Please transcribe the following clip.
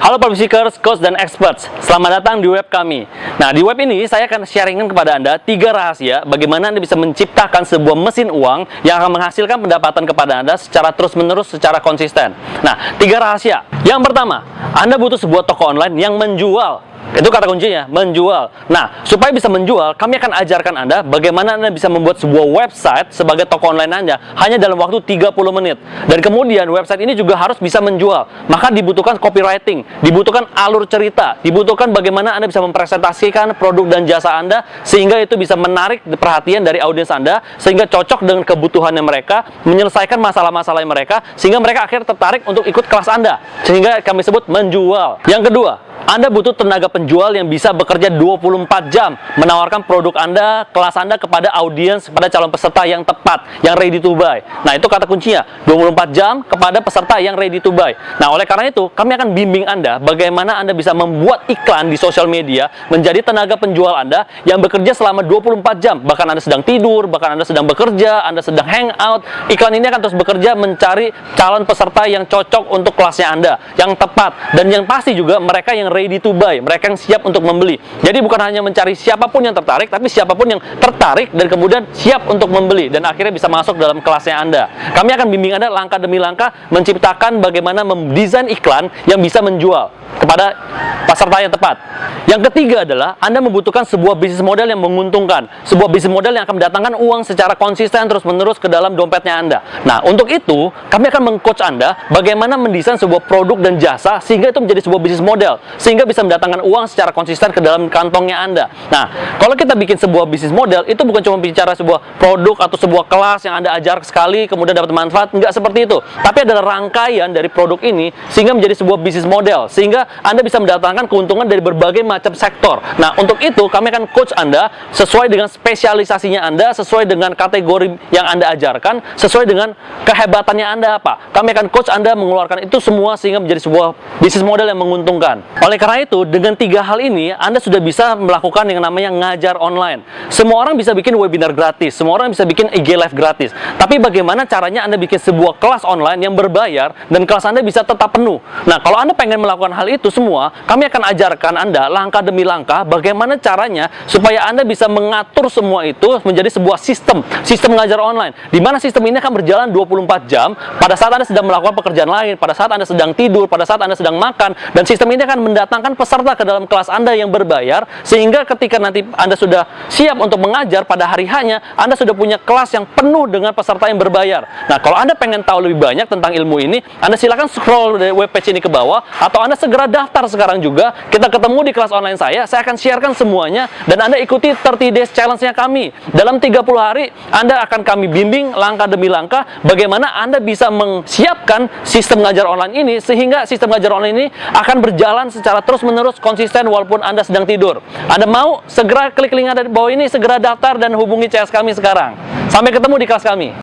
Halo public seekers, coach, dan experts. Selamat datang di web kami. Nah, di web ini saya akan sharingkan kepada Anda 3 rahasia bagaimana Anda bisa menciptakan sebuah mesin uang yang akan menghasilkan pendapatan kepada Anda secara terus-menerus, secara konsisten. Nah, 3 rahasia. Yang pertama, Anda butuh sebuah toko online yang menjual. Itu kata kuncinya, menjual. Nah, supaya bisa menjual, kami akan ajarkan Anda bagaimana Anda bisa membuat sebuah website sebagai toko online Anda hanya dalam waktu 30 menit. Dan kemudian website ini juga harus bisa menjual. Maka dibutuhkan copywriting, dibutuhkan alur cerita, dibutuhkan bagaimana Anda bisa mempresentasikan produk dan jasa Anda sehingga itu bisa menarik perhatian dari audiens Anda, sehingga cocok dengan kebutuhannya mereka, menyelesaikan masalah-masalah mereka, sehingga mereka akhirnya tertarik untuk ikut kelas Anda. Sehingga kami sebut menjual. Yang kedua, Anda butuh tenaga penjual yang bisa bekerja 24 jam, menawarkan produk Anda, kelas Anda kepada audiens, kepada calon peserta yang tepat, yang ready to buy. Nah, itu kata kuncinya, 24 jam kepada peserta yang ready to buy. Nah, oleh karena itu, kami akan bimbing Anda bagaimana Anda bisa membuat iklan di sosial media menjadi tenaga penjual Anda yang bekerja selama 24 jam. Bahkan Anda sedang tidur, bahkan Anda sedang bekerja, Anda sedang hangout. Iklan ini akan terus bekerja mencari calon peserta yang cocok untuk kelasnya Anda, yang tepat, dan yang pasti juga mereka yang ready to buy, mereka yang siap untuk membeli. Jadi bukan hanya mencari siapapun yang tertarik, tapi siapapun yang tertarik dan kemudian siap untuk membeli dan akhirnya bisa masuk dalam kelasnya Anda. Kami akan bimbing Anda langkah demi langkah menciptakan bagaimana mendesain iklan yang bisa menjual kepada peserta yang tepat. Yang ketiga adalah Anda membutuhkan sebuah bisnis model yang menguntungkan, sebuah bisnis model yang akan mendatangkan uang secara konsisten terus-menerus ke dalam dompetnya Anda. Nah, untuk itu kami akan meng-coach Anda bagaimana mendesain sebuah produk dan jasa sehingga itu menjadi sebuah bisnis model, sehingga bisa mendatangkan uang secara konsisten ke dalam kantongnya Anda. Nah, kalau kita bikin sebuah bisnis model, itu bukan cuma bicara sebuah produk atau sebuah kelas yang Anda ajar sekali kemudian dapat manfaat, enggak seperti itu. Tapi adalah rangkaian dari produk ini sehingga menjadi sebuah bisnis model, sehingga Anda bisa mendatangkan keuntungan dari berbagai macam sektor. Nah, untuk itu kami akan coach Anda sesuai dengan spesialisasinya Anda, sesuai dengan kategori yang Anda ajarkan, sesuai dengan kehebatannya Anda apa. Kami akan coach Anda mengeluarkan itu semua sehingga menjadi sebuah bisnis model yang menguntungkan. Oleh karena itu, dengan 3 hal ini, Anda sudah bisa melakukan yang namanya ngajar online. Semua orang bisa bikin webinar gratis, semua orang bisa bikin IG Live gratis. Tapi bagaimana caranya Anda bikin sebuah kelas online yang berbayar dan kelas Anda bisa tetap penuh? Nah, kalau Anda pengen melakukan hal itu semua, kami akan ajarkan Anda langkah demi langkah bagaimana caranya supaya Anda bisa mengatur semua itu menjadi sebuah sistem ngajar online. Di mana sistem ini akan berjalan 24 jam pada saat Anda sedang melakukan pekerjaan lain, pada saat Anda sedang tidur, pada saat Anda sedang makan, dan sistem ini akan mendatangkan peserta ke dalam kelas Anda yang berbayar, sehingga ketika nanti Anda sudah siap untuk mengajar pada hari hanya, Anda sudah punya kelas yang penuh dengan peserta yang berbayar. Nah, kalau Anda pengen tahu lebih banyak tentang ilmu ini, Anda silakan scroll dari webpage ini ke bawah, atau Anda segera daftar sekarang juga. Kita ketemu di kelas online saya akan sharekan semuanya, dan Anda ikuti 30 days challenge-nya kami. Dalam 30 hari, Anda akan kami bimbing langkah demi langkah bagaimana Anda bisa menyiapkan sistem ngajar online ini, sehingga sistem ngajar online ini akan berjalan secara terus-menerus konsisten walaupun Anda sedang tidur. Anda mau? Segera klik link yang ada di bawah ini, segera daftar dan hubungi CS kami sekarang. Sampai ketemu di kelas kami.